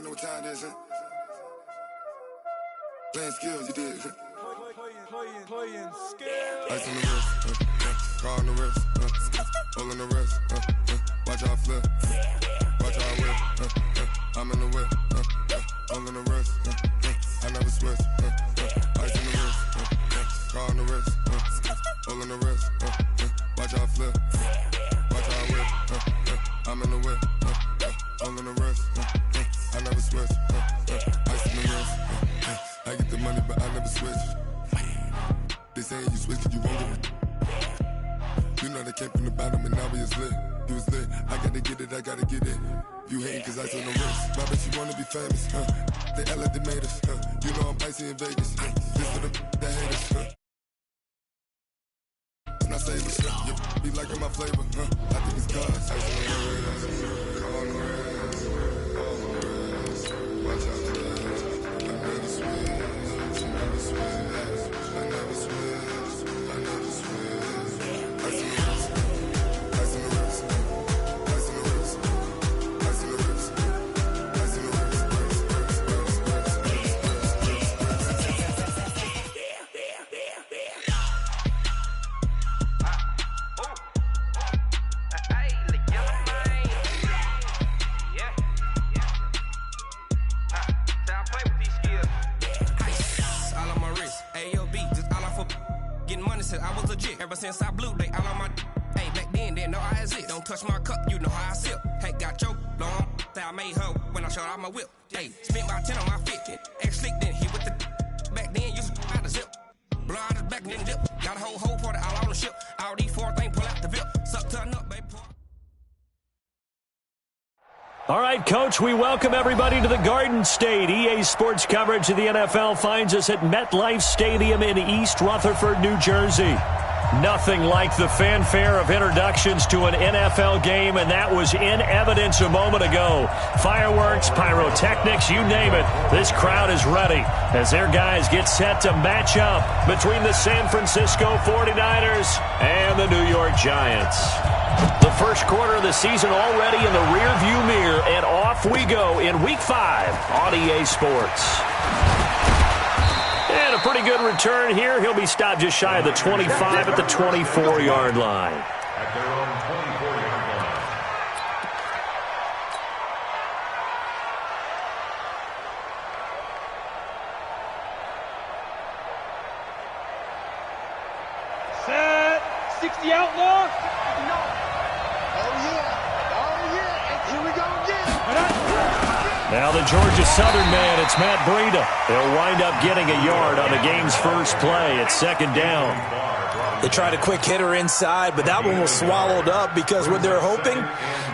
already know what time it is, huh? Playing skills, you did. Playing skills. Ice on the wrist, car on the wrist, hole in the wrist, watch how I flip, watch how I whip, I'm in the whip, hole in the wrist, I never switch, ice on the wrist, car on the wrist, hole in the wrist, watch how I flip, watch how I whip, I'm in the whip, hole in the wrist, I never switch, ice on the wrist, I get the money but I never switch. They saying you switch cause you won't get it. You know they came from the bottom and now we is lit. You was lit, I gotta get it, I gotta get it. You hating cause I on the wrist. My bitch, you wanna be famous, They act like they made us, You know I'm icy in Vegas, This for the that hate us, It's not saving, You be liking my flavor, I think it's God's. Ice on the wrist, car on the wrist, all on the wrist. Watch out for that. I never switch, I never switch. I never switch, I never switch. Ice in the wrist, ice in the wrist, ice in the wrist, ice in the wrist, ice in the wrist, I was legit ever since I blew they all on my hey back then didn't know I exist. Don't touch my cup, you know how I sip. Hey, got choked long that I made her when I showed out my whip. Hey, spent about 10 on my fit. Ex slick then hit with the back then used to out the zip. Blow out his back then dip. Got a whole party all on the ship. All these four things pull out the VIP. Suck turn up, baby. All right, Coach, we welcome everybody to the Garden State. EA Sports coverage of the NFL finds us at MetLife Stadium in East Rutherford, New Jersey. Nothing like the fanfare of introductions to an NFL game, and that was in evidence a moment ago. Fireworks, pyrotechnics, you name it. This crowd is ready as their guys get set to match up between the San Francisco 49ers and the New York Giants. The first quarter of the season already in the rearview mirror, and off we go in Week 5 on EA Sports. And a pretty good return here. He'll be stopped just shy of the 25 at the 24-yard line. At their own 24-yard line. Set. 60 outlaw. Now the Georgia Southern man, it's Matt Breida. They'll wind up getting a yard on the game's first play. It's second down. They tried a quick hitter inside, but that one was swallowed up because what they're hoping,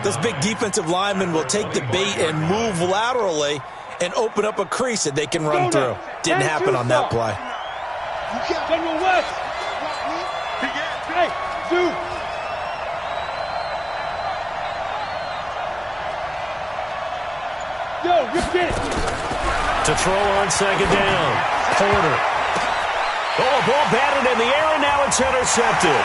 those big defensive linemen will take the bait and move laterally and open up a crease that they can run through. Didn't happen on that play. General West. Hey, dude. Yo, you get it. To throw on second down. Porter. Oh, ball batted in the air, and now it's intercepted.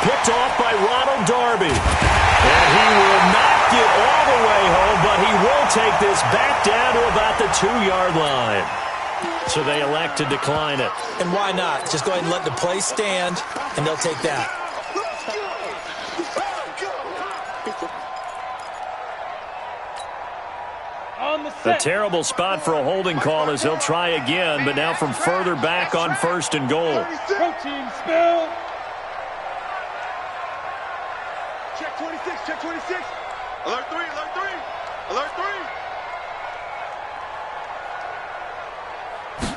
Picked off by Ronald Darby. And he will not get all the way home, but he will take this back down to about the 2-yard line. So they elect to decline it. And why not? Just go ahead and let the play stand, and they'll take that. A terrible spot for a holding call as they'll try again, but now from further back on first and goal. Protein spill. Check 26, check 26. Alert 3, alert 3, alert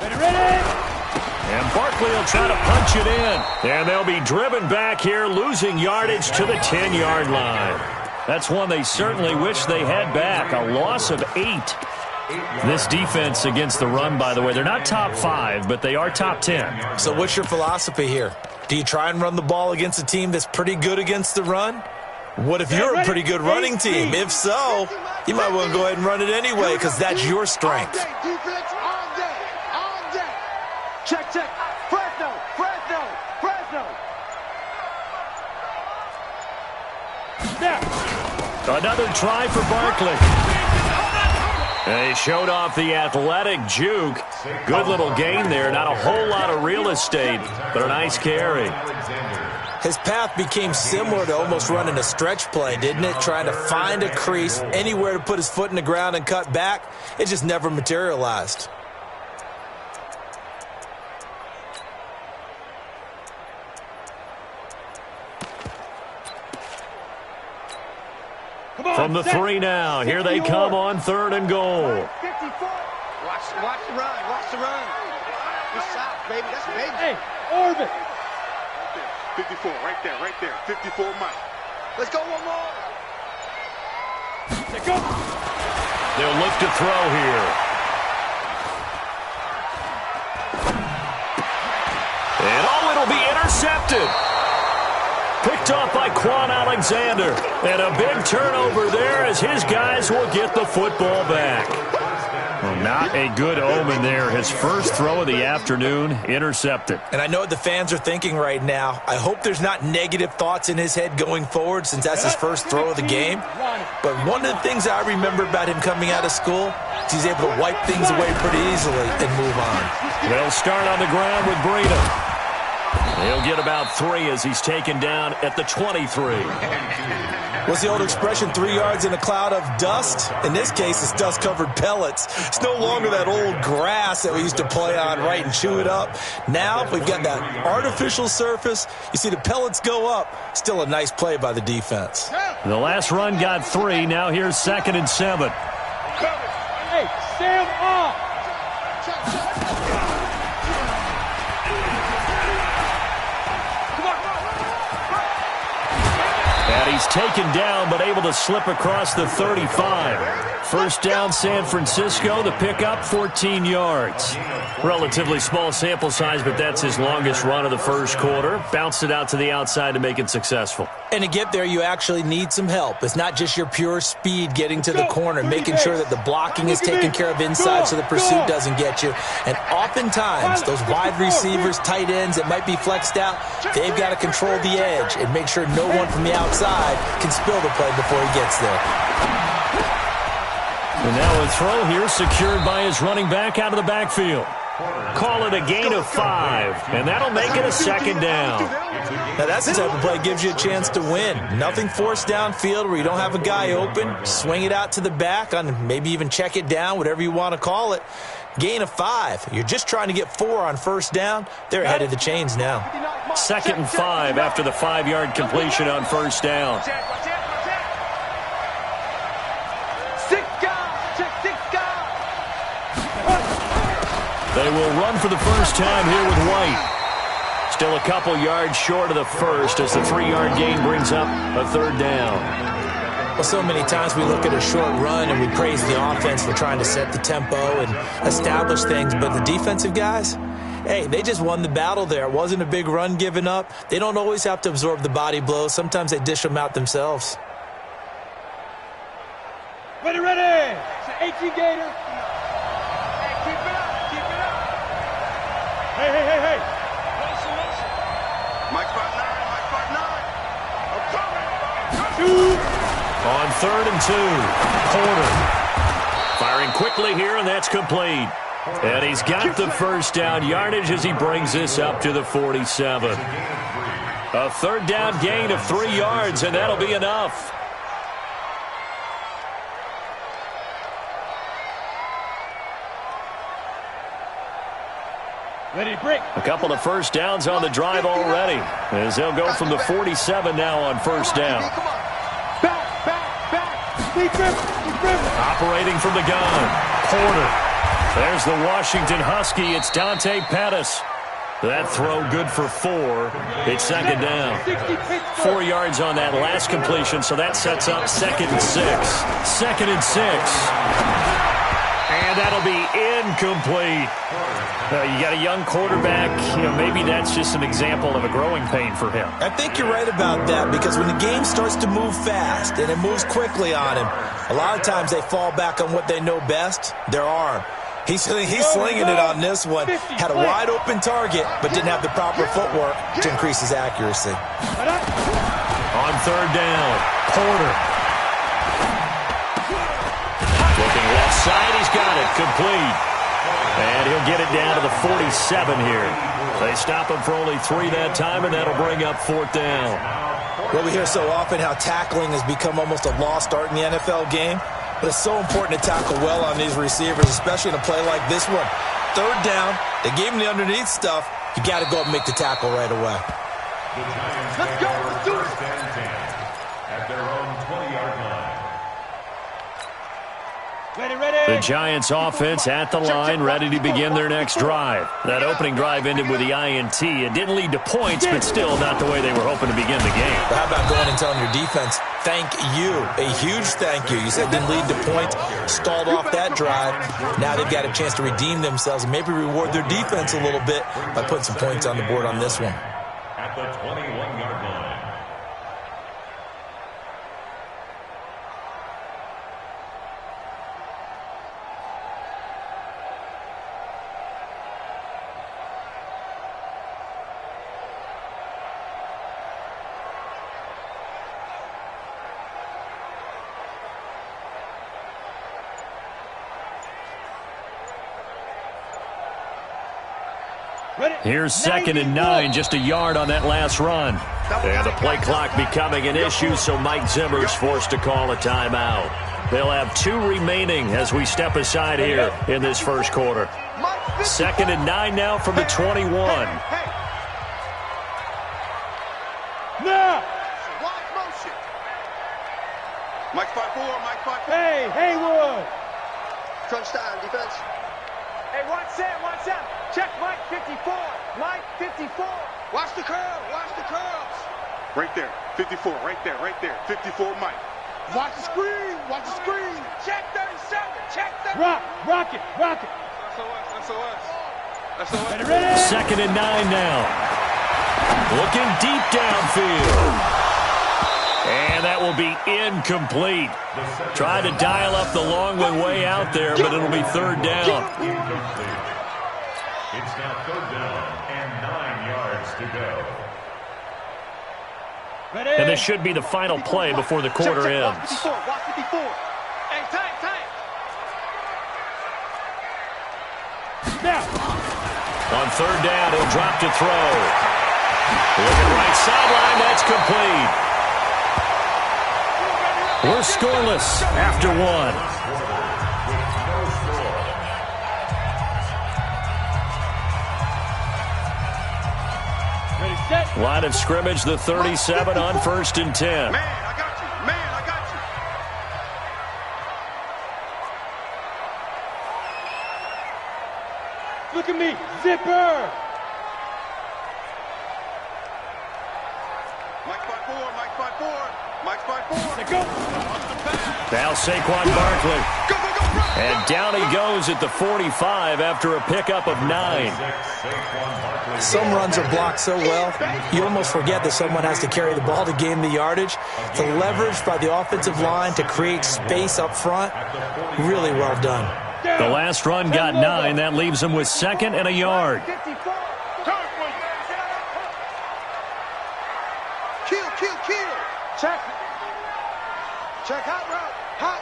3. Ready. And Barkley will try to punch it in. And they'll be driven back here, losing yardage to the 10-yard line. That's one they certainly wish they had back. A loss of 8. This defense against the run, by the way, they're not top 5, but they are top 10. So what's your philosophy here? Do you try and run the ball against a team that's pretty good against the run? What if you're a pretty good running team? If so, you might want to go ahead and run it anyway because that's your strength. Defense all day, all day. Check. Fresno. Another try for Barkley. They showed off the athletic juke. Good little gain there. Not a whole lot of real estate, but a nice carry. His path became similar to almost running a stretch play, didn't it? Trying to find a crease, anywhere to put his foot in the ground and cut back. It just never materialized. From the 3 now, here they come on 3rd and goal. Watch the run. Watch the run. Good shot, baby. That's baby. Hey, Orbit. 54, right there. 54 Mike. Let's go one more. Let's go. They'll look to throw here. And it'll be intercepted. Picked off by Quan Alexander. And a big turnover there as his guys will get the football back. Well, not a good omen there. His first throw of the afternoon, intercepted. And I know what the fans are thinking right now. I hope there's not negative thoughts in his head going forward since that's his first throw of the game. But one of the things I remember about him coming out of school is he's able to wipe things away pretty easily and move on. They'll start on the ground with Breida. He'll get about 3 as he's taken down at the 23. What's the old expression, 3 yards in a cloud of dust? In this case, it's dust-covered pellets. It's no longer that old grass that we used to play on, right, and chew it up. Now we've got that artificial surface. You see the pellets go up. Still a nice play by the defense. The last run got 3. Now here's 2nd and 7. Hey, Sam off. And he's taken down, but able to slip across the 35. First down, San Francisco. The pickup, 14 yards. Relatively small sample size, but that's his longest run of the first quarter. Bounced it out to the outside to make it successful. And to get there, you actually need some help. It's not just your pure speed getting to the corner, making sure that the blocking is taken care of inside so the pursuit doesn't get you. And oftentimes, those wide receivers, tight ends that might be flexed out, they've got to control the edge and make sure no one from the outside can spill the play before he gets there. And now a throw here secured by his running back out of the backfield. Call it a gain of 5, and that'll make it a 2nd down. Now that's the type of play that gives you a chance to win. Nothing forced downfield where you don't have a guy open. Swing it out to the back, on maybe even check it down, whatever you want to call it. Gain of 5. You're just trying to get 4 on first down. They're ahead of the chains now. 2nd and 5 after the 5-yard completion on first down. They will run for the first time here with White. Still a couple yards short of the first as the 3-yard gain brings up a 3rd down. Well, so many times we look at a short run and we praise the offense for trying to set the tempo and establish things, but the defensive guys, hey, they just won the battle there. It wasn't a big run given up. They don't always have to absorb the body blows. Sometimes they dish them out themselves. Ready. It's an 18-gator. Keep it up. Hey. Mike 5'9", I'm coming. On 3rd and 2, Porter. Firing quickly here, and that's complete. And he's got the first down yardage as he brings this up to the 47. A 3rd down gain of 3 yards, and that'll be enough. Ready, break. A couple of first downs on the drive already, as they'll go from the 47 now on first down. Back. Deep grip. Operating from the gun, Porter. There's the Washington Husky. It's Dante Pettis. That throw good for 4. It's 2nd down. 4 yards on that last completion, so that sets up 2nd and 6. 2nd and 6. And that'll be incomplete. You got a young quarterback. Maybe that's just an example of a growing pain for him. I think you're right about that, because when the game starts to move fast and it moves quickly on him, a lot of times they fall back on what they know best, their arm. He's slinging it on this one. Had a wide open target, but didn't have the proper footwork to increase his accuracy. On 3rd down, Porter. Looking left inside. He's got it. Complete. And he'll get it down to the 47 here. They stop him for only 3 that time, and that'll bring up 4th down. Well, we hear so often how tackling has become almost a lost art in the NFL game. But it's so important to tackle well on these receivers, especially in a play like this one. 3rd down, they gave him the underneath stuff. You got to go up and make the tackle right away. Let's go. Let's do it. At their own 20-yard line. The Giants offense at the line, ready to begin their next drive. That opening drive ended with the INT. It didn't lead to points, but still not the way they were hoping to begin the game. But how about going and telling your defense, thank you, a huge thank you. You said didn't lead to points, stalled off that drive. Now they've got a chance to redeem themselves and maybe reward their defense a little bit by putting some points on the board on this one. At the 21-yard line. Here's 2nd and 9, just a yard on that last run. And the play clock becoming an issue, so Mike Zimmer's forced to call a timeout. They'll have 2 remaining as we step aside here in this first quarter. 2nd and 9 now from the 21. Now! Wide motion. Mike 5-4, Mike 5-4. Hey, Haywood! Crunch time, defense. Hey, watch that, watch out. Check Mike 54. Mike 54. Watch the curl. Watch the curls. Right there. 54. Right there. Right there. 54 Mike. Watch the screen. Watch the screen. Check 37. Check 37. Rock it. SOS. Ready? 2nd and 9 now. Looking deep downfield. And that will be incomplete. Tried to dial up the long way out there, but it'll be 3rd down. Incomplete. It's now 3rd down and 9 yards to go. Ready? And this should be the final play before the quarter ends. Watch 54. Hey, tight. Now. On 3rd down, he'll drop to throw. Looking right sideline, that's complete. We're scoreless after 1. Line of scrimmage, the 37 on 1st and 10. Man, I got you. Look at me. Zipper. Mike 5-4. Let's go. Now Saquon Barkley. And down he goes at the 45 after a pickup of 9. Some runs are blocked so well, you almost forget that someone has to carry the ball to gain the yardage. The leverage by the offensive line to create space up front, really well done. The last run got 9. That leaves him with 2nd and a yard. Kill. Check hot route. Hot.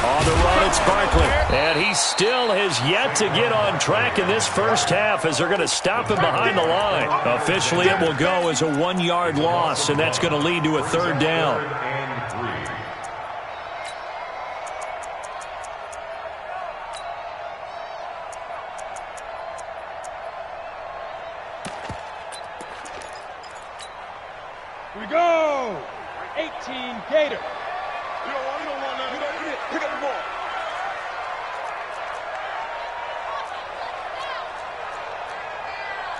On the run, it's Barkley. And he still has yet to get on track in this first half as they're going to stop him behind the line. Officially, it will go as a 1-yard loss, and that's going to lead to a 3rd down. Here we go. 18 Gator. You don't want nothing. Pick up the ball.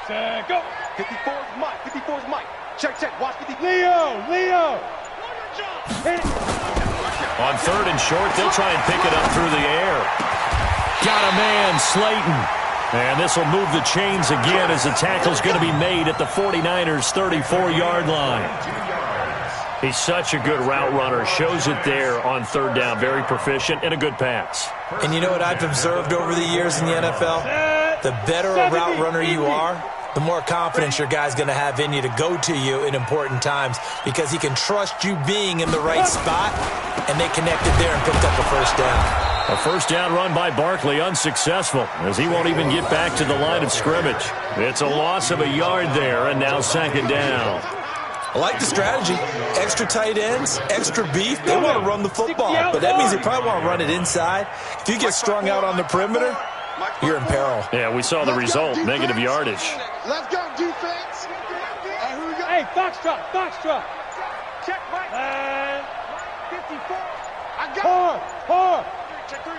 Set, go. 54's Mike. Check. Watch 54. Leo. Hit it. On 3rd and short, they'll try and pick it up through the air. Got a man, Slayton. And this will move the chains again as the tackle's going to be made at the 49ers' 34-yard line. He's such a good route runner. Shows it there on 3rd down. Very proficient and a good pass. And you know what I've observed over the years in the NFL? The better a route runner you are, the more confidence your guy's going to have in you to go to you in important times because he can trust you being in the right spot, and they connected there and picked up a first down. A first down run by Barkley, unsuccessful, as he won't even get back to the line of scrimmage. It's a loss of a yard there, and now second down. I like the strategy. Extra tight ends, extra beef. They want to run the football, but that means they probably want to run it inside. If you get strung out on the perimeter, you're in peril. Yeah, we saw the result, negative yardage. Let's go, defense. And who we got? Hey, Foxtrot. Check right. 54. I got it. Check 3.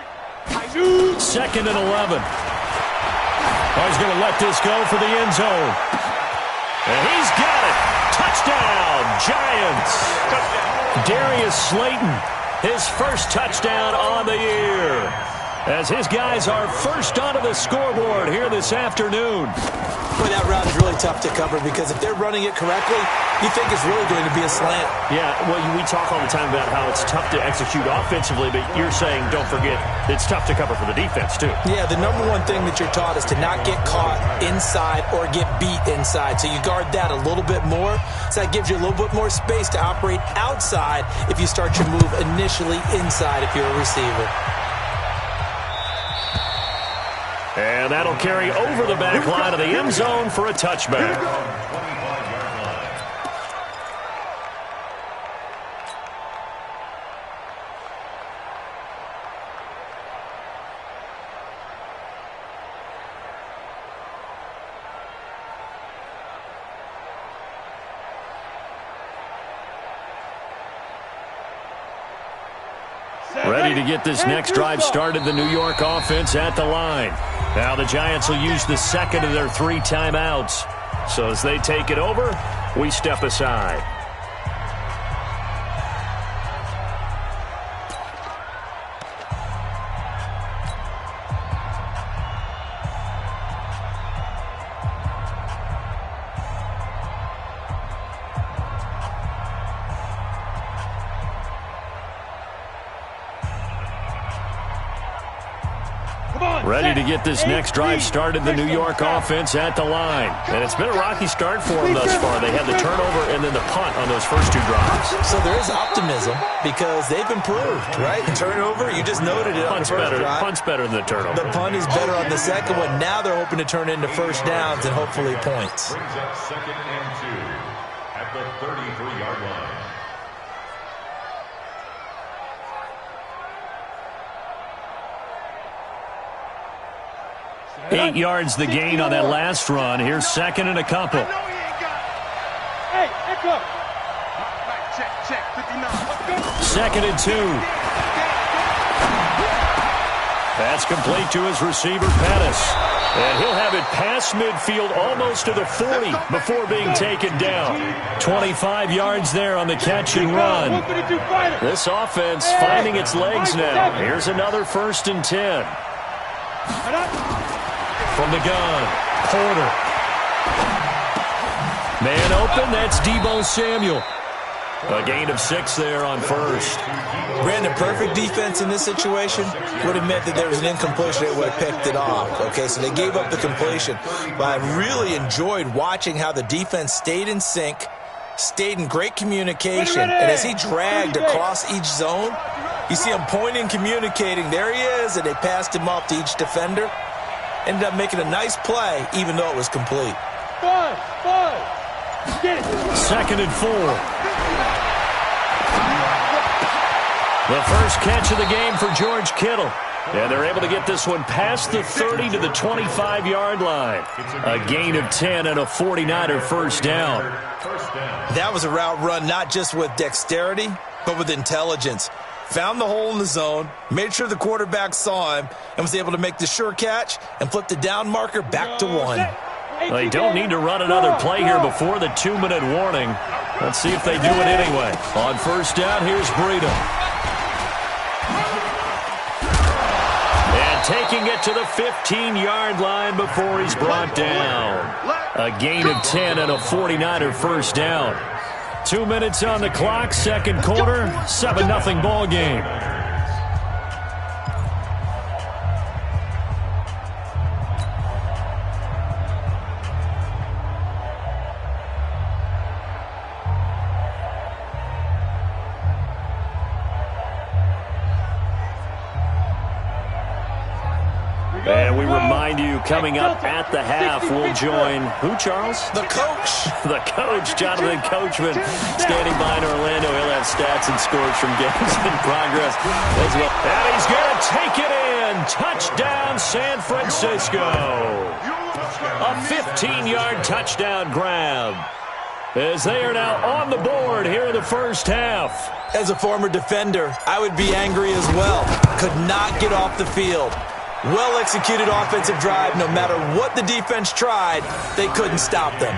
I knew. Second and 11. He's going to let this go for the end zone. And he's got it. Touchdown, Giants. Darius Slayton, his first touchdown on the year, as his guys are first onto the scoreboard here this afternoon. Boy, that route is really tough to cover because if they're running it correctly, you think it's really going to be a slant. Yeah, well, we talk all the time about how it's tough to execute offensively, but you're saying, don't forget, it's tough to cover for the defense, too. Yeah, the number one thing that you're taught is to not get caught inside or get beat inside. So you guard that a little bit more. So that gives you a little bit more space to operate outside if you start your move initially inside if you're a receiver. And that'll carry over the back line of the end zone for a touchback. Ready to get this next drive started, the New York offense at the line. Now the Giants will use the second of their 3 timeouts. So as they take it over, we step aside. Ready to get this next drive started, the New York offense at the line. And it's been a rocky start for them thus far. They had the turnover and then the punt on those first 2 drives. So there is optimism because they've improved, right? Turnover, you just noted it on the first drive. Punt's better than the turnover. The punt is better on the second one. Now they're hoping to turn into first downs and hopefully points. Brings up second and 2 at the 33-yard line. 8 yards the gain on that last run. Here's second and a couple. Hey, echo. Check, 59. Second and 2. That's complete to his receiver, Pettis. And he'll have it past midfield almost to the 40 before being taken down. 25 yards there on the catch and run. This offense finding its legs now. Here's another 1st and 10. From the gun, Porter. Man open, that's Deebo Samuel. A gain of 6 there on first. Brandon, perfect defense in this situation would have meant that there was an incompletion that would have picked it off. Okay, so they gave up the completion. But I really enjoyed watching how the defense stayed in sync, stayed in great communication, and as he dragged across each zone, you see him pointing, communicating. There he is, and they passed him off to each defender. Ended up making a nice play, even though it was complete. 5. Get it. 2nd and 4. The first catch of the game for George Kittle. And they're able to get this one past the 30 to the 25-yard line. A gain of 10 and a 49er first down. That was a route run not just with dexterity, but with intelligence. Found the hole in the zone, made sure the quarterback saw him, and was able to make the sure catch and flip the down marker back to 1. They don't need to run another play here before the 2-minute warning. Let's see if they do it anyway. On first down, here's Breida. And taking it to the 15-yard line before he's brought down. A gain of 10 and a 49er first down. 2 minutes on the clock, second quarter, 7-0 ball game. we remind you, coming up at the half, we'll join who, Charles? The coach. The coach, Jonathan Coachman, standing by in Orlando. He'll have stats and scores from games in progress as well. And he's going to take it in. Touchdown, San Francisco. A 15-yard touchdown grab, as they are now on the board here in the first half. As a former defender, I would be angry as well. Could not get off the field. Well-executed offensive drive. No matter what the defense tried, they couldn't stop them.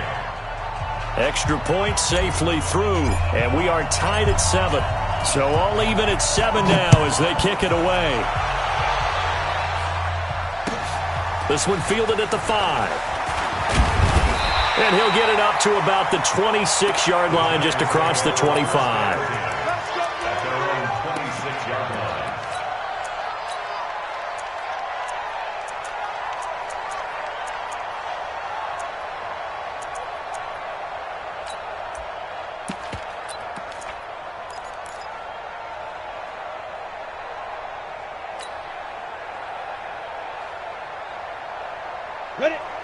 Extra point safely through, and we are tied at 7. So all even at 7 now as they kick it away. This one fielded at the 5. And he'll get it up to about the 26-yard line, just across the 25.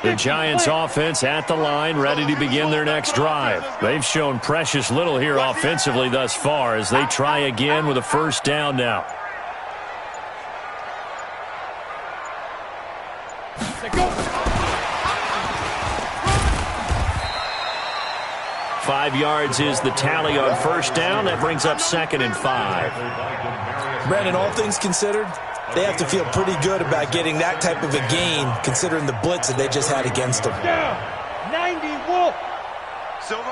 The Giants offense at the line, ready to begin their next drive. They've shown precious little here offensively thus far as they try again with a first down now. Five yards is the tally on first down. That brings up 2nd and 5. Brandon, all things considered, they have to feel pretty good about getting that type of a gain, considering the blitz that they just had against them. Down. 90, Wolf. Silver.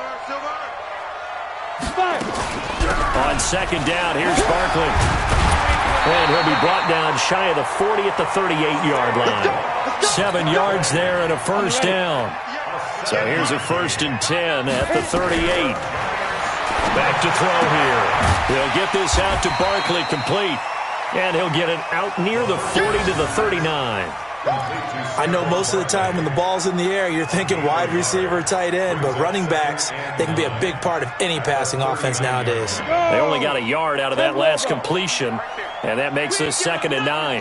On second down, here's Barkley. And he'll be brought down shy of the 40 at the 38-yard line. 7 yards there and a first down. So here's a 1st and 10 at the 38. Back to throw here. They'll get this out to Barkley, complete. And he'll get it out near the 40 to the 39. I know most of the time when the ball's in the air, you're thinking wide receiver, tight end, but running backs, they can be a big part of any passing offense nowadays. They only got a yard out of that last completion, and that makes this 2nd and 9.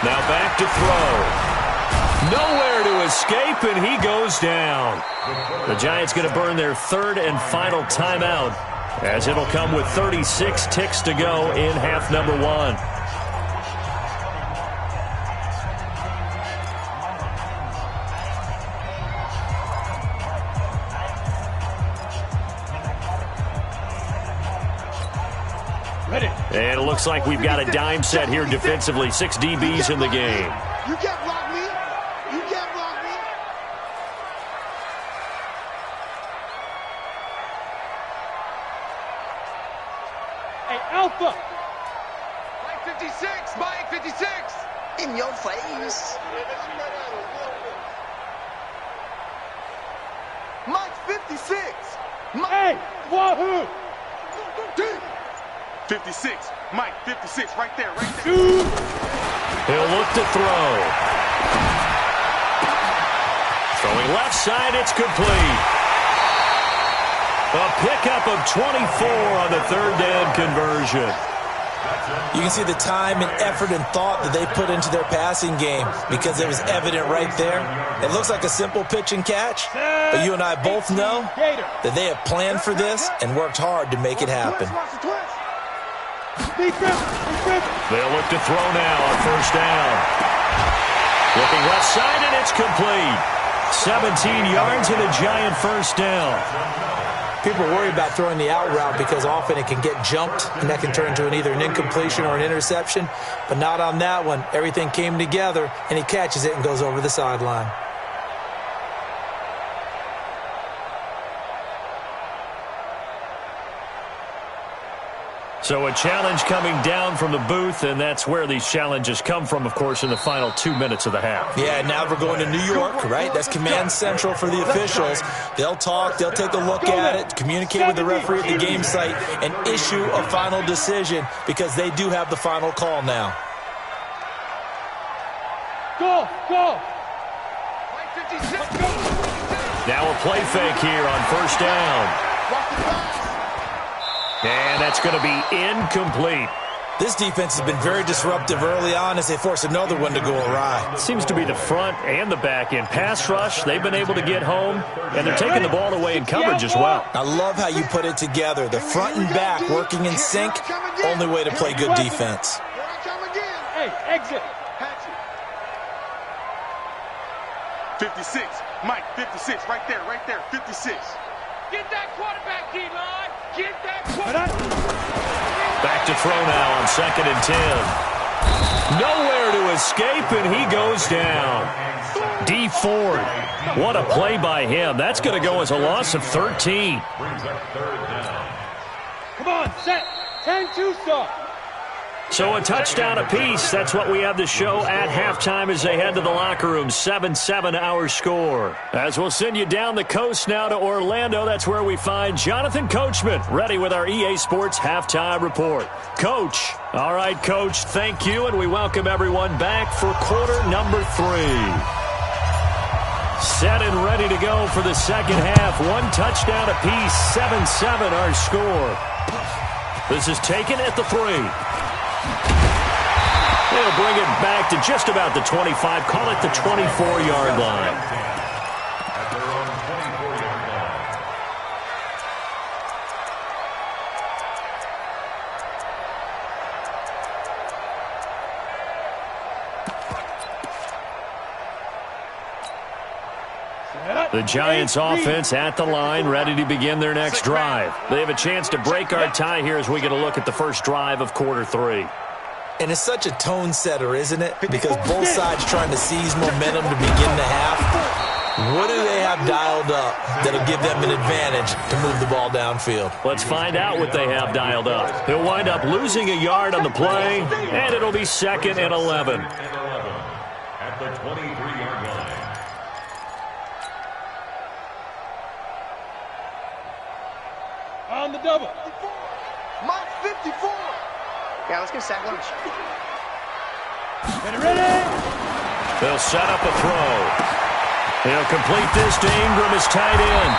Now back to throw. Nowhere to escape, and he goes down. The Giants going to burn their 3rd and final timeout, as it'll come with 36 ticks to go in half number 1. Ready. And it looks like we've got a dime set here defensively. 6 DBs in the game. You can't block me. You can't block me. Hey, Alpha. Mike 56. Mike 56. In your face. Mike 56. Hey, Wahoo. 56. Mike 56. Right there. He'll look to throw. Throwing left side, it's complete. A pickup of 24 on the 3rd down conversion. You can see the time and effort and thought that they put into their passing game because it was evident right there. It looks like a simple pitch and catch, but you and I both know that they have planned for this and worked hard to make it happen. They'll look to throw now on first down. Looking left side, and it's complete. 17 yards and a Giant first down. People worry about throwing the out route because often it can get jumped, and that can turn into either an incompletion or an interception, but not on that one. Everything came together, and he catches it and goes over the sideline. So a challenge coming down from the booth, and that's where these challenges come from, of course, in the final 2 minutes of the half. Yeah, now we're going to New York, right? That's command central for the officials. They'll talk, they'll take a look at it, communicate with the referee at the game site, and issue a final decision because they do have the final call now. Go! Now a play fake here on first down. And that's going to be incomplete. This defense has been very disruptive early on as they force another one to go awry. Seems to be the front and the back end. Pass rush, they've been able to get home, and they're taking the ball away in coverage as well. I love how you put it together. The front and back working in sync, only way to play good defense. Hey, exit. 56. Mike, 56. Right there, 56. Get that quarterback, D-line. Get that quarterback. Back to throw now on 2nd and 10. Nowhere to escape, and he goes down. D. Ford, what a play by him. That's going to go as a loss of 13. Come on, set. 10-2 start. So a touchdown apiece. That's what we have to show at halftime as they head to the locker room. 7-7 our score. As we'll send you down the coast now to Orlando, that's where we find Jonathan Coachman, ready with our EA Sports halftime report. Coach. All right, Coach, thank you, and we welcome everyone back for quarter number 3. Set and ready to go for the second half. One touchdown apiece, 7-7 our score. This is taken at the 3. They'll bring it back to just about the 25. Call it the 24-yard line. At their own 24-yard line. The Giants offense at the line, ready to begin their next drive. They have a chance to break our tie here as we get a look at the first drive of quarter 3. And it's such a tone setter, isn't it? Because both sides trying to seize momentum to begin the half. What do they have dialed up that'll give them an advantage to move the ball downfield? Let's find out what they have dialed up. He'll wind up losing a yard on the play, and it'll be 2nd and 11. At the 23-yard line. On the double. Mike, 54. Yeah, let's get sack lunch. Get it ready. They'll set up a throw. He'll complete this to Ingram as tight end.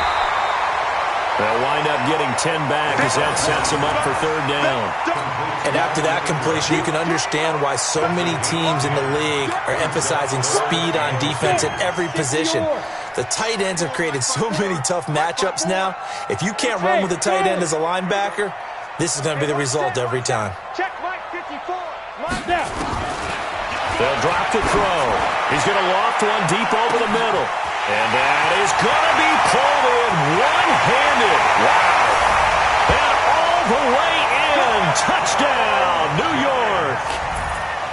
They'll wind up getting 10 back as that sets him up for 3rd down. And after that completion, you can understand why so many teams in the league are emphasizing speed on defense at every position. The tight ends have created so many tough matchups now. If you can't run with a tight end as a linebacker, this is going to be the result every time. Check Mike, 54. Mike down. They'll drop the throw. He's going to loft one deep over the middle. And that is going to be pulled in one-handed. Wow. And all the way in. Touchdown, New York.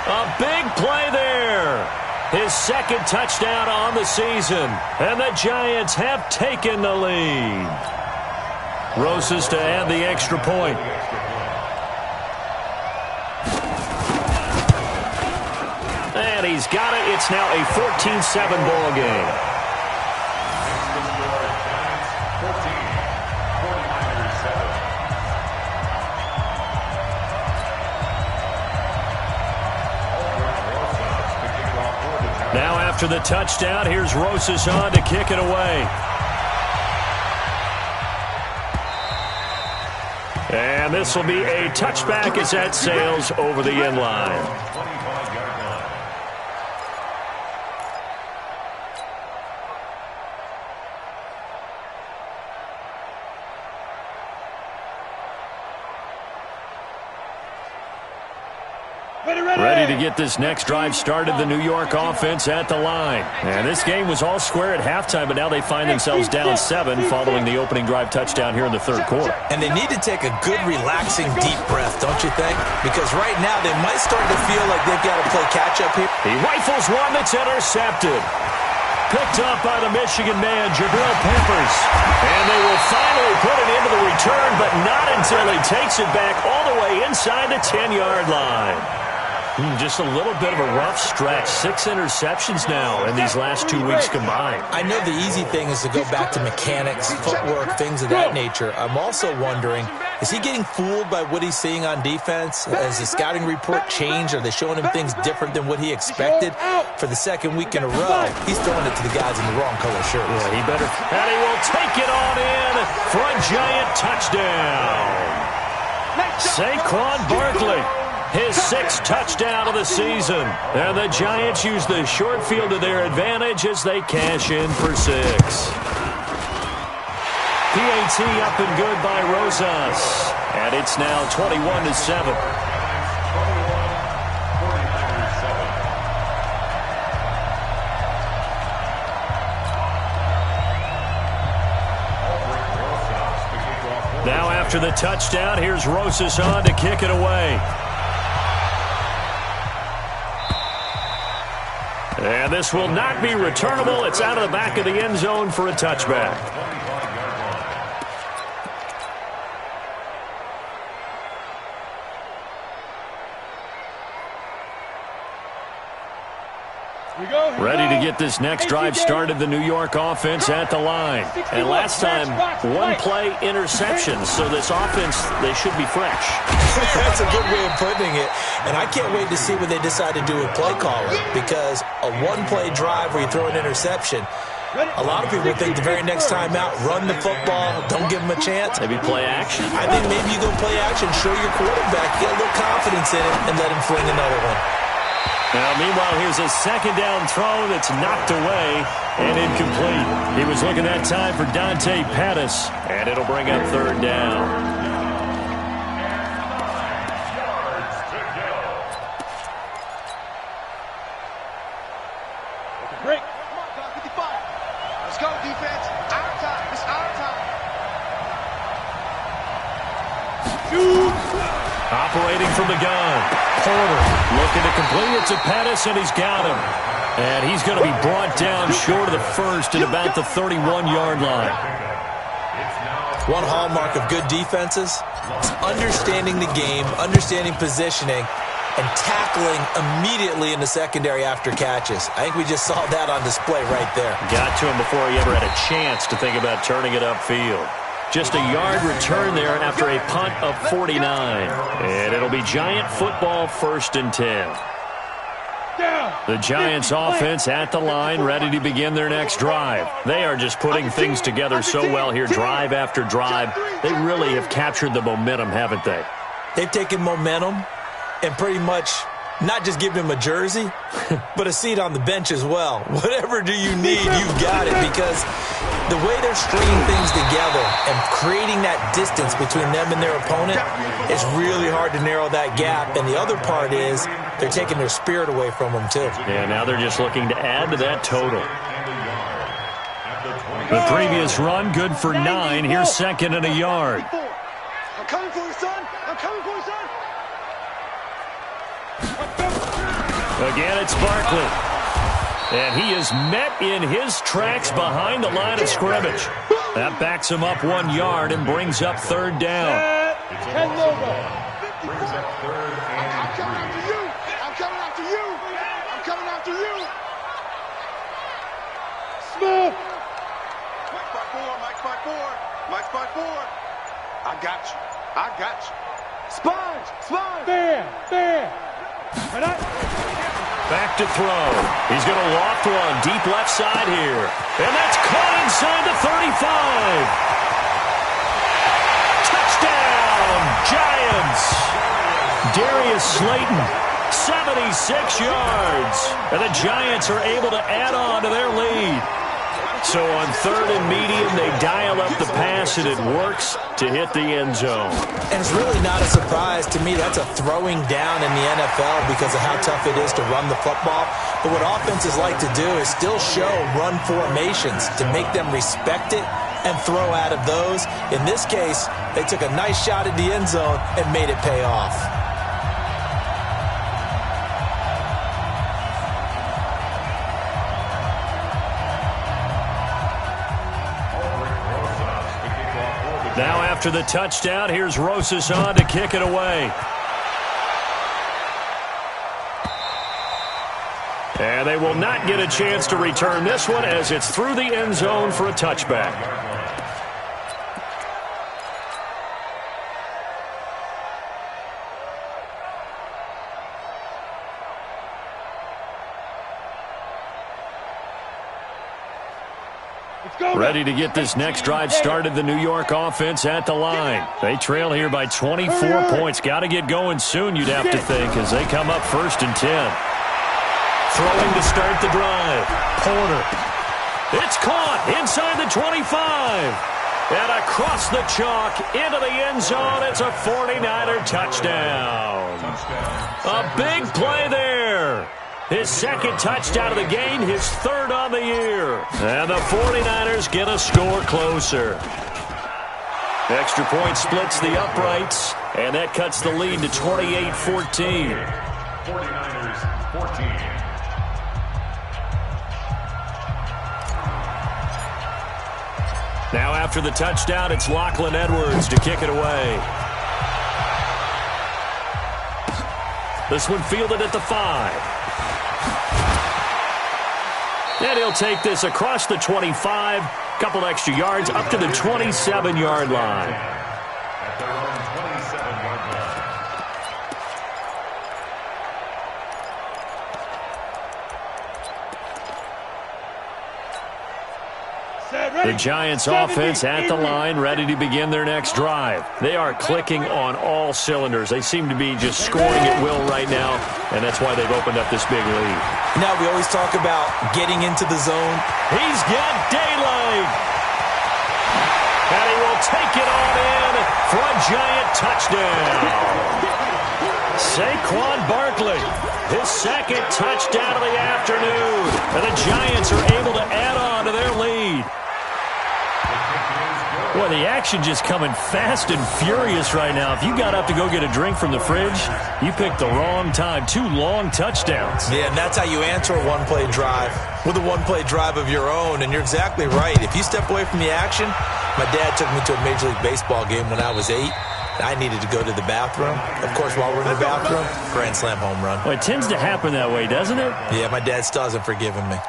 A big play there. His 2nd touchdown on the season. And the Giants have taken the lead. Rosas to add the extra point. And he's got it. It's now a 14-7 ball game. Now after the touchdown, here's Rosas on to kick it away. And this will be a touchback as that sails over the end line. Ready to get this next drive started, the New York offense at the line. And this game was all square at halftime, but now they find themselves down 7 following the opening drive touchdown here in the 3rd quarter. And they need to take a good, relaxing, deep breath, don't you think? Because right now they might start to feel like they've got to play catch-up here. He rifles one that's intercepted. Picked up by the Michigan man, Jabril Peppers. And they will finally put it into the return, but not until he takes it back all the way inside the 10-yard line. Just a little bit of a rough stretch. 6 interceptions now in these last 2 weeks combined. I know the easy thing is to go back to mechanics, footwork, things of that nature. I'm also wondering, is he getting fooled by what he's seeing on defense? Has the scouting report changed? Are they showing him things different than what he expected? For the 2nd week in a row, he's throwing it to the guys in the wrong color shirts. Yeah, he better. And he will take it on in for a Giant touchdown. Saquon Barkley. His 6th touchdown of the season. And the Giants use the short field to their advantage as they cash in for 6. PAT up and good by Rosas. And it's now 21-7. Now after the touchdown, here's Rosas on to kick it away. And this will not be returnable. It's out of the back of the end zone for a touchback. Ready to get this next drive started, the New York offense at the line. And last time, one play interception, so this offense, they should be fresh. That's a good way of putting it. And I can't wait to see what they decide to do with play calling, because a one-play drive where you throw an interception, a lot of people think the very next time out, run the football, don't give them a chance. Maybe play action. I think maybe you go play action, show your quarterback, get a little confidence in him, and let him fling another one. Now, meanwhile, here's a second down throw that's knocked away and incomplete. He was looking that time for Dante Pettis, and it'll bring up 3rd down. Break. Come on, dog, 55. Let's go, defense. Our time. It's our time. Shoot. Operating from the gun. Porter looking to complete it to Pettis, and he's got him. And he's going to be brought down short of the first at about the 31-yard line. One hallmark of good defenses is understanding the game, understanding positioning, and tackling immediately in the secondary after catches. I think we just saw that on display right there. Got to him before he ever had a chance to think about turning it upfield. Just a yard return there after a punt of 49. And it'll be Giant football, 1st and 10. The Giants offense at the line, ready to begin their next drive. They are just putting things together so well here, drive after drive. They really have captured the momentum, haven't they? They've taken momentum and pretty much not just given him a jersey, but a seat on the bench as well. Whatever do you need, you've got it, because the way they're stringing things together and creating that distance between them and their opponent, it's really hard to narrow that gap. And the other part is they're taking their spirit away from them, too. Yeah, now they're just looking to add to that total. The previous run, good for 9. Here's 2nd and a yard. I'm coming for you, son. I'm coming for you, son. Again, it's Barkley. And he is met in his tracks behind the line of scrimmage. That backs him up 1 yard and brings up 3rd down. I'm coming after you. I'm coming after you. I'm coming after you. Smith. Mike spot 4. Mike spot 4. Mike spot 4. I got you. I got you. Sponge. Sponge. There. Back to throw. He's going to loft one deep left side here. And that's caught inside the 35. Touchdown, Giants. Darius Slayton, 76 yards. And the Giants are able to add on to their lead. So on 3rd and medium, they dial up the pass, and it works to hit the end zone. And it's really not a surprise to me. That's a throwing down in the NFL because of how tough it is to run the football. But what offenses like to do is still show run formations to make them respect it and throw out of those. In this case, they took a nice shot at the end zone and made it pay off. Now after the touchdown, here's Rosas on to kick it away. And they will not get a chance to return this one as it's through the end zone for a touchback. Ready to get this next drive started, the New York offense at the line. They trail here by 24 points. Got to get going soon, you'd have to think, as they come up 1st and 10. Throwing to start the drive. Porter. It's caught inside the 25. And across the chalk into the end zone. It's a 49er touchdown. A big play there. His 2nd touchdown of the game, his 3rd on the year. And the 49ers get a score closer. Extra point splits the uprights, and that cuts the lead to 28-14. 49ers 14. Now after the touchdown, it's Lachlan Edwards to kick it away. This one fielded at the 5. And he'll take this across the 25, couple extra yards, up to the 27-yard line. At their own 27-yard line. The Giants offense at the line, ready to begin their next drive. They are clicking on all cylinders. They seem to be just scoring at will right now, and that's why they've opened up this big lead. Now we always talk about getting into the zone. He's got daylight. And he will take it on in for a Giant touchdown. Saquon Barkley, his 2nd touchdown of the afternoon. And the Giants are able to add on to their lead. Boy, the action just coming fast and furious right now. If you got up to go get a drink from the fridge, you picked the wrong time. 2 long touchdowns. Yeah, and that's how you answer a one-play drive, with a one-play drive of your own. And you're exactly right. If you step away from the action, my dad took me to a Major League Baseball game when I was 8. I needed to go to the bathroom. Of course, while we're in the bathroom, grand slam home run. Well, it tends to happen that way, doesn't it? Yeah, my dad still hasn't forgiven me.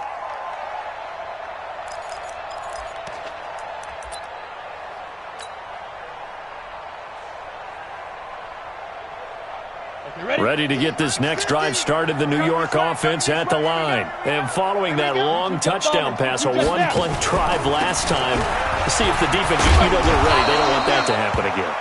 Ready to get this next drive started, the New York offense at the line. And following that long touchdown pass, a one-play drive last time, to see if the defense, you know they're ready. They don't want that to happen again.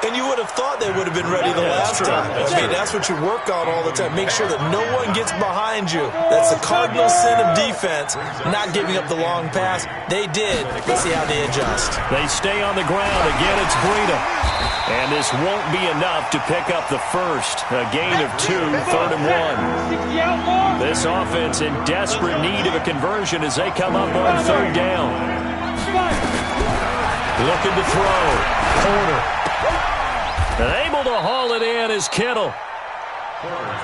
And you would have thought they would have been ready the last time. That's what you work on all the time. Make sure that no one gets behind you. That's the cardinal sin of defense, not giving up the long pass. They did. Let's see how they adjust. They stay on the ground. Again, it's Breida. And this won't be enough to pick up the first. A gain of 2, 3rd and 1. This offense in desperate need of a conversion as they come up on 3rd down. Looking to throw. Porter. And able to haul it in is Kittle.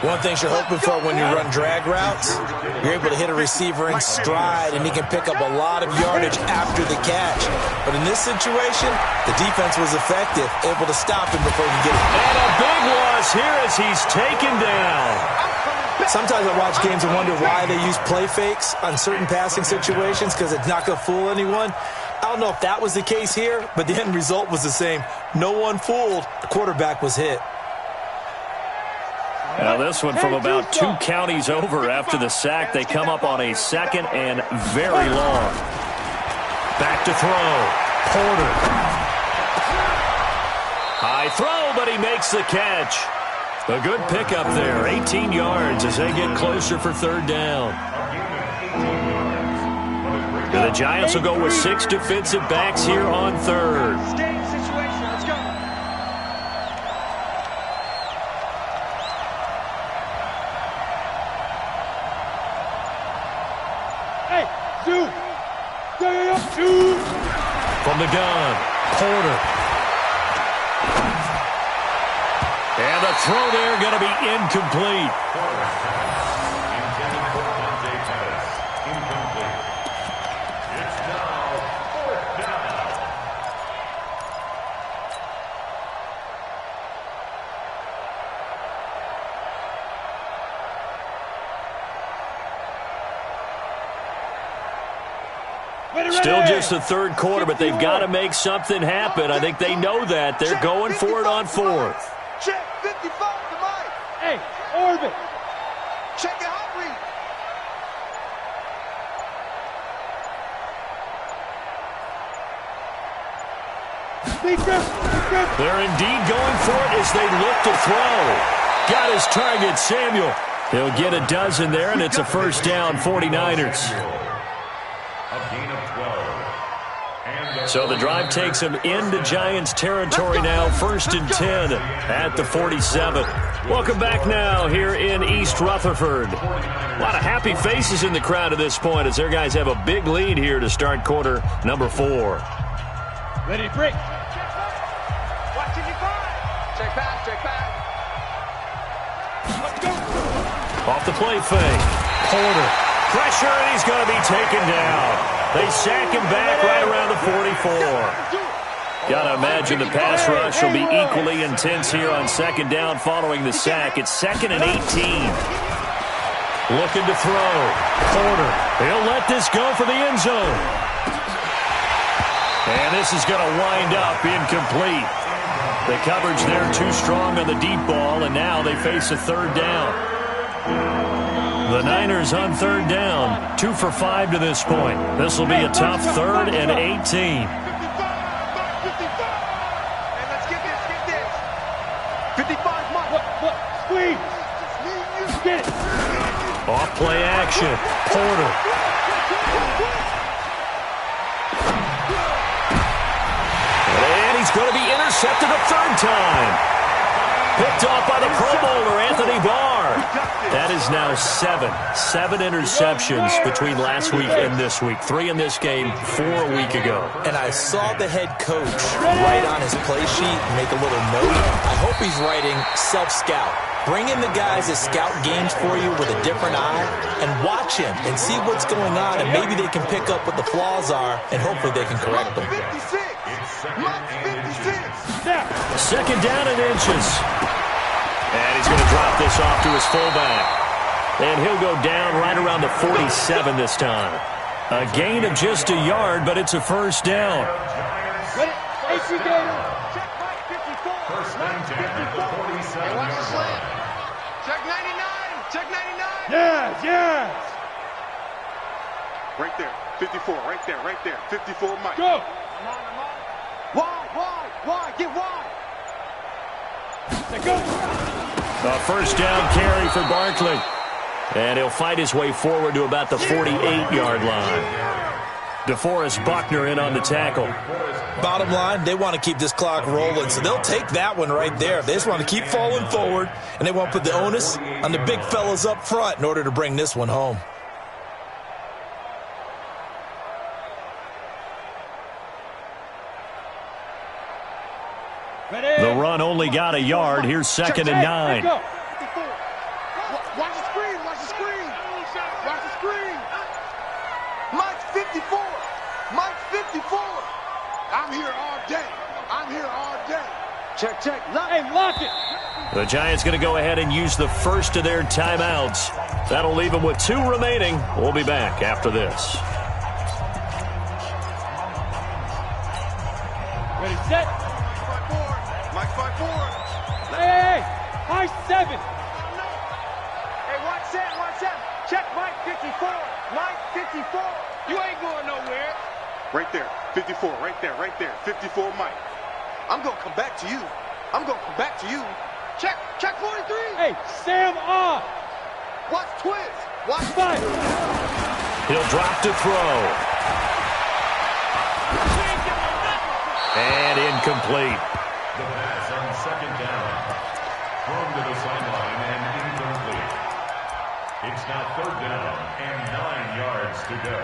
One thing you're hoping for when you run drag routes, you're able to hit a receiver in stride, and he can pick up a lot of yardage after the catch. But in this situation, the defense was effective, able to stop him before he could get it. And a big loss here as he's taken down. Sometimes I watch games and wonder why they use play fakes on certain passing situations, because it's not going to fool anyone. I don't know if that was the case here, but the end result was the same. No one fooled. The quarterback was hit. Now this one from about 2 counties over after the sack. They come up on a 2nd and very long. Back to throw. Porter. High throw, but he makes the catch. A good pickup there. 18 yards as they get closer for 3rd down. And the Giants will go with 6 defensive backs here on 3rd. Standing situation. Let's go. Hey, two. From the gun, Porter. And the throw there going to be incomplete. Still just the 3rd quarter, but they've got to make something happen. I think they know that. They're going for it on 4th. Check 55 to Mike. Hey, orbit. Check it out, read. They're indeed going for it as they look to throw. Got his target, Samuel. He'll get a dozen there, and it's a first down, 49ers. So the drive takes them into Giants territory now, 1st and 10 at the 47. Welcome back now here in East Rutherford. A lot of happy faces in the crowd at this point as their guys have a big lead here to start quarter number 4. Ready to break. Watch it, check back, check back. Let's go. Off the play fake. Porter. Pressure, and he's going to be taken down. They sack him back right around the 44. Got to imagine the pass rush will be equally intense here on 2nd down following the sack. It's 2nd and 18. Looking to throw. Porter. He'll let this go for the end zone. And this is going to wind up incomplete. The coverage there too strong on the deep ball, and now they face a 3rd down. The Niners on 3rd down, 2 for 5 to this point. This will be a tough 3rd and 18. 55. Hey, let's get this. 55, Mike. What? Squeeze. Get it. Off play action. Porter. And he's going to be intercepted a 3rd time. Picked off by the Pro Bowler, Anthony Barr. That is now 7 interceptions between last week and this week. 3 in this game, 4 a week ago. And I saw the head coach write on his play sheet, make a little note. I hope he's writing self-scout. Bring in the guys that scout games for you with a different eye and watch him and see what's going on, and maybe they can pick up what the flaws are, and hopefully they can correct them. 56. 56. 2nd down and inches. And he's going to drop this off to his fullback. And he'll go down right around the 47 this time. A gain of just a yard, but it's a first down. Ready? AC Gator. Check Mike 54. Mike 54. Hey, watch the slant. Check 99. Check 99. Yes. Right there. 54. Right there. 54, Mike. Go. I'm on. Why? Get wide. Let's go. A first down carry for Barkley. And he'll fight his way forward to about the 48-yard line. DeForest Buckner in on the tackle. Bottom line, they want to keep this clock rolling, so they'll take that one right there. They just want to keep falling forward, and they want to put the onus on the big fellas up front in order to bring this one home. The run only got a yard. Here's 2nd and 9. Watch the screen. Mike 54. I'm here all day. Check. Lock it. The Giants going to go ahead and use the first of their timeouts. That'll leave them with 2 remaining. We'll be back after this. Ready, set. Mike 5-4. Hey. High 7. Hey, watch that. Check Mike 54. Mike 54. You ain't going nowhere. Right there. 54. Right there. 54, Mike. I'm going to come back to you. Check 43. Hey, Sam off. Watch twist. Watch 5. He'll drop to throw. And incomplete. The pass on 2nd down. Thrown to the sideline and incomplete. It's now 3rd down and 9 yards to go.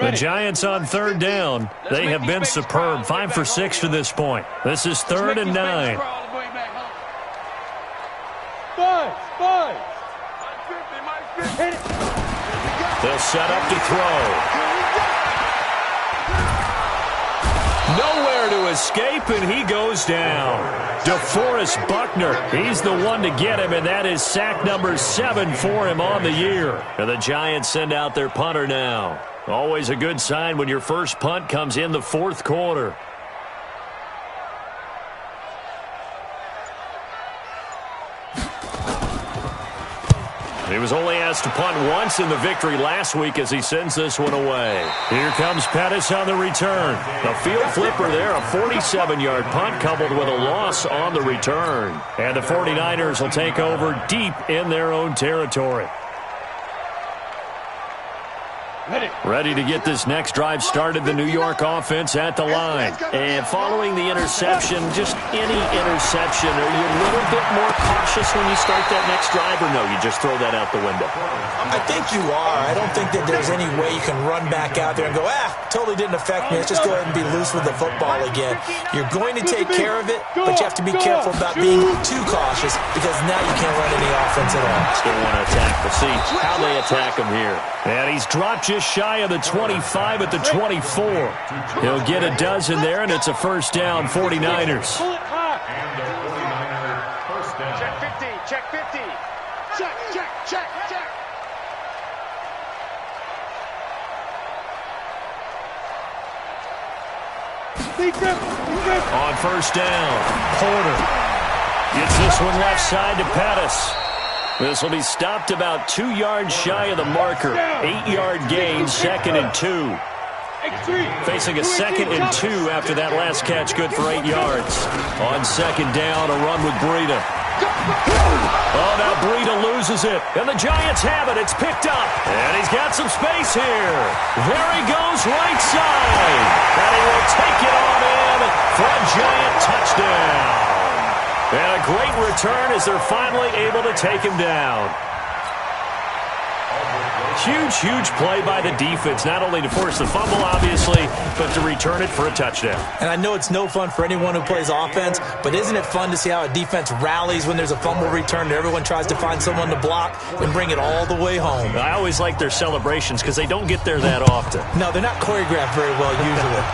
The Giants on 3rd down. They have been superb. 5 for 6 to this point. This is 3rd and 9. Buzz. They'll set up to throw. Nowhere to escape, and he goes down. DeForest Buckner, he's the one to get him, and that is sack number 7 for him on the year. And the Giants send out their punter now. Always a good sign when your first punt comes in the 4th quarter. He was only asked to punt once in the victory last week as he sends this one away. Here comes Pettis on the return. A field flipper there, a 47-yard punt coupled with a loss on the return. And the 49ers will take over deep in their own territory. Ready to get this next drive started, the New York offense at the line. And following the interception, just any interception, are you a little bit more cautious when you start that next drive, or no, you just throw that out the window? I think you are. I don't think that there's any way you can run back out there and go, totally didn't affect me. Let's just go ahead and be loose with the football again. You're going to take care of it, but you have to be careful about being too cautious because now you can't run any offense at all. Still want to attack, but see how they attack him here. And he's dropped just shy of the 25 at the 24. He'll get a dozen there, and it's a first down, 49ers. And a 49er first down. Check 50, check 50. Check, check, check, check. On first down, Porter gets this one left side to Pettis. This will be stopped about 2 yards shy of the marker. 8-yard gain, 2nd and 2. Facing a 2nd and 2 after that last catch, good for 8 yards. On second down, a run with Breida. Oh, now Breida loses it, and the Giants have it. It's picked up, and he's got some space here. There he goes, right side, and he will take it on in for a Giant touchdown. And a great return as they're finally able to take him down. Huge, huge play by the defense, not only to force the fumble, obviously, but to return it for a touchdown. And I know it's no fun for anyone who plays offense, but isn't it fun to see how a defense rallies when there's a fumble return and everyone tries to find someone to block and bring it all the way home? I always like their celebrations because they don't get there that often. No, they're not choreographed very well usually.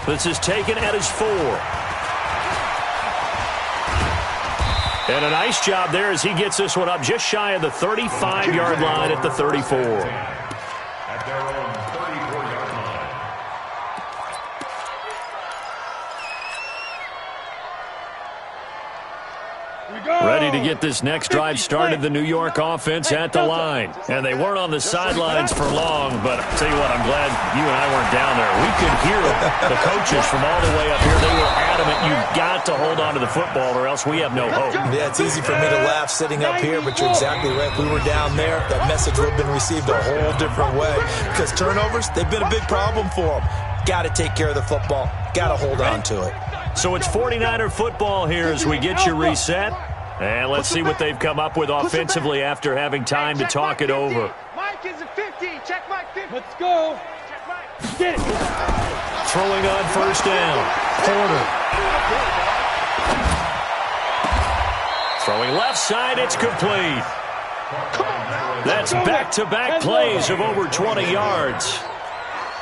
This is taken at his 4. And a nice job there as he gets this one up just shy of the 35-yard line at the 34. At their own 34-yard line. Ready to get this next drive started, the New York offense at the line. And they weren't on the sidelines for long, but I'll tell you what, I'm glad you and I weren't down there. We could hear the coaches from all the way up here. They were adamant, you've got to hold on to the football or else we have no hope. Yeah, it's easy for me to laugh sitting up here, but you're exactly right. If we were down there, that message would have been received a whole different way. Because turnovers, they've been a big problem for them. Got to take care of the football. Got to hold on to it. So it's 49er football here as we get you reset. And let's see what they've come up with offensively after having time to talk it over. Mike is a 50. Check Mike 50. Let's go. Check Mike. Get it. Throwing on first down, Porter. Throwing left side, it's complete. That's back-to-back plays of over 20 yards.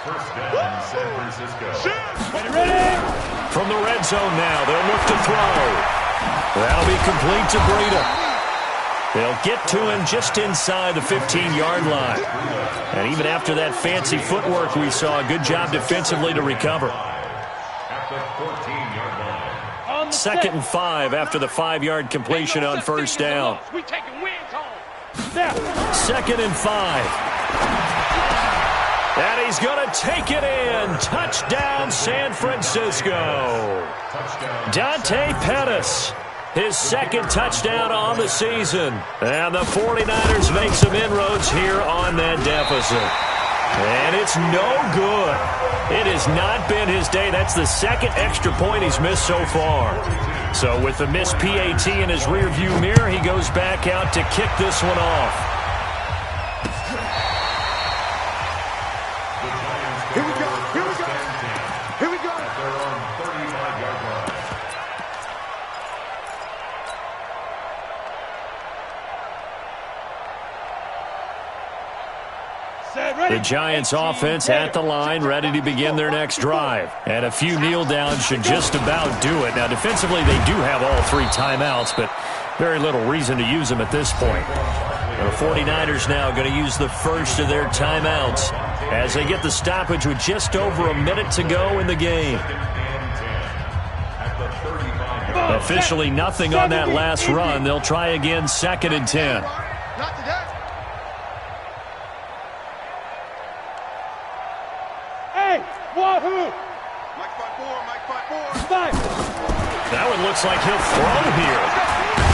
First down, San Francisco. Ready? From the red zone now, they'll look to throw. That'll be complete to Breida. They'll get to him just inside the 15-yard line. And even after that fancy footwork we saw, a good job defensively to recover. At the 14-yard line. 2nd and 5 after the 5-yard completion on first down. We taking wins home. 2nd and 5. And he's going to take it in. Touchdown, San Francisco. Dante Pettis, his 2nd touchdown on the season. And the 49ers make some inroads here on that deficit. And it's no good. It has not been his day. That's the 2nd extra point he's missed so far. So with the missed PAT in his rearview mirror, he goes back out to kick this one off. Here we go. Here we go. Here we go. At their own 35-yard line. The Giants offense at the line, ready to begin their next drive. And a few kneel downs should just about do it. Now, defensively, they do have all 3 timeouts, but very little reason to use them at this point. The 49ers now going to use the first of their timeouts as they get the stoppage with just over a minute to go in the game. At the 35-yard Officially nothing on that last run. They'll try again, 2nd and 10. Not today. Hey, wahoo! Mike 5-4, Mike 5-4. Five. That one looks like he'll throw here.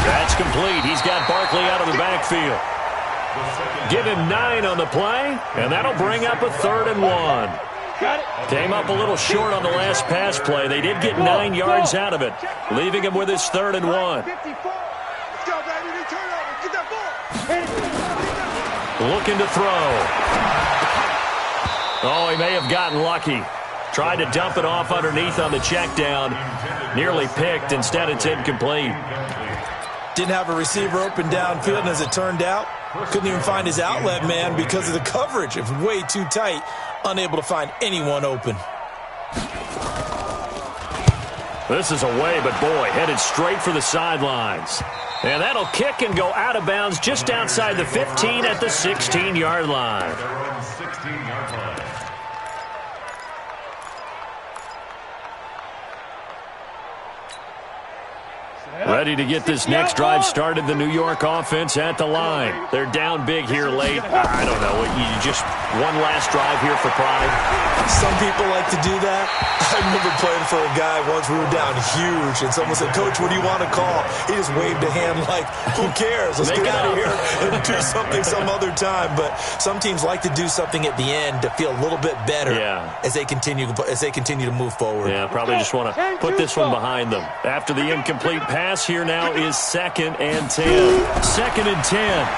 That's complete. He's got Barkley out of the backfield. Give him 9 on the play, and that'll bring up a 3rd and 1. Got it. Came up a little short on the last pass play. They did get 9 yards out of it, leaving him with his 3rd and 1. 54. Let's go, baby. They turn over. Get that ball. Looking to throw. Oh, he may have gotten lucky. Tried to dump it off underneath on the check down. Nearly picked. Instead, it's incomplete. Didn't have a receiver open downfield, and as it turned out, couldn't even find his outlet man because of the coverage. It was way too tight. Unable to find anyone open. This is away, but boy, headed straight for the sidelines. And that'll kick and go out of bounds just outside the 15 at the 16-yard line. 16-yard line. Ready to get this next drive started. The New York offense at the line. They're down big here late. I don't know. You just one last drive here for pride. Some people like to do that. I remember playing for a guy once. We were down huge, and someone said, "Coach, what do you want to call?" He just waved a hand like, "Who cares? Let's get out of here and do something some other time." But some teams like to do something at the end to feel a little bit better as they continue to move forward. Yeah, probably just want to put this one behind them. After the incomplete pass, here now is 2nd and 10. 2nd and 10.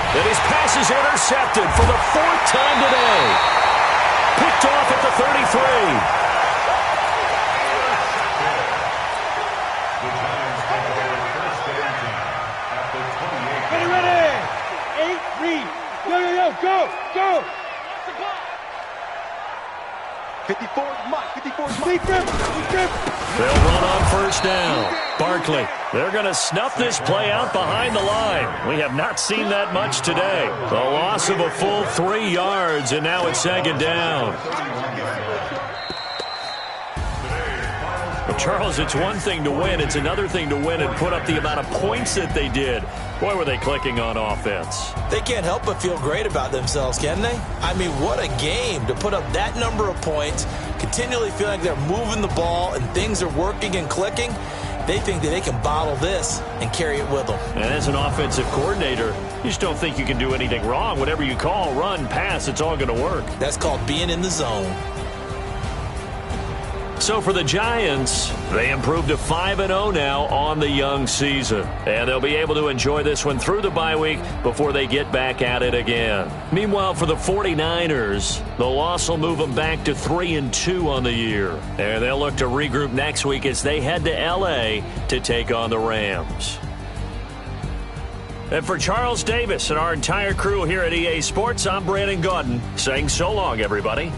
And his pass is intercepted for the 4th time today. Picked off at the 33. The Giants take over 1st and 10 at the 28. Ready. 8, read. Go. 54, Mike. 54, Mike. They'll run on 1st down. Barkley, they're going to snuff this play out behind the line. We have not seen that much today. The loss of a full 3 yards, and now it's 2nd down. But Charles, it's one thing to win. It's another thing to win and put up the amount of points that they did. Boy, were they clicking on offense. They can't help but feel great about themselves, can they? I mean, what a game to put up that number of points, continually feeling like they're moving the ball and things are working and clicking. They think that they can bottle this and carry it with them. And as an offensive coordinator, you just don't think you can do anything wrong. Whatever you call, run, pass, it's all going to work. That's called being in the zone. So for the Giants, they improved to 5-0 now on the young season. And they'll be able to enjoy this one through the bye week before they get back at it again. Meanwhile, for the 49ers, the loss will move them back to 3-2 on the year. And they'll look to regroup next week as they head to L.A. to take on the Rams. And for Charles Davis and our entire crew here at EA Sports, I'm Brandon Gaudin saying so long, everybody.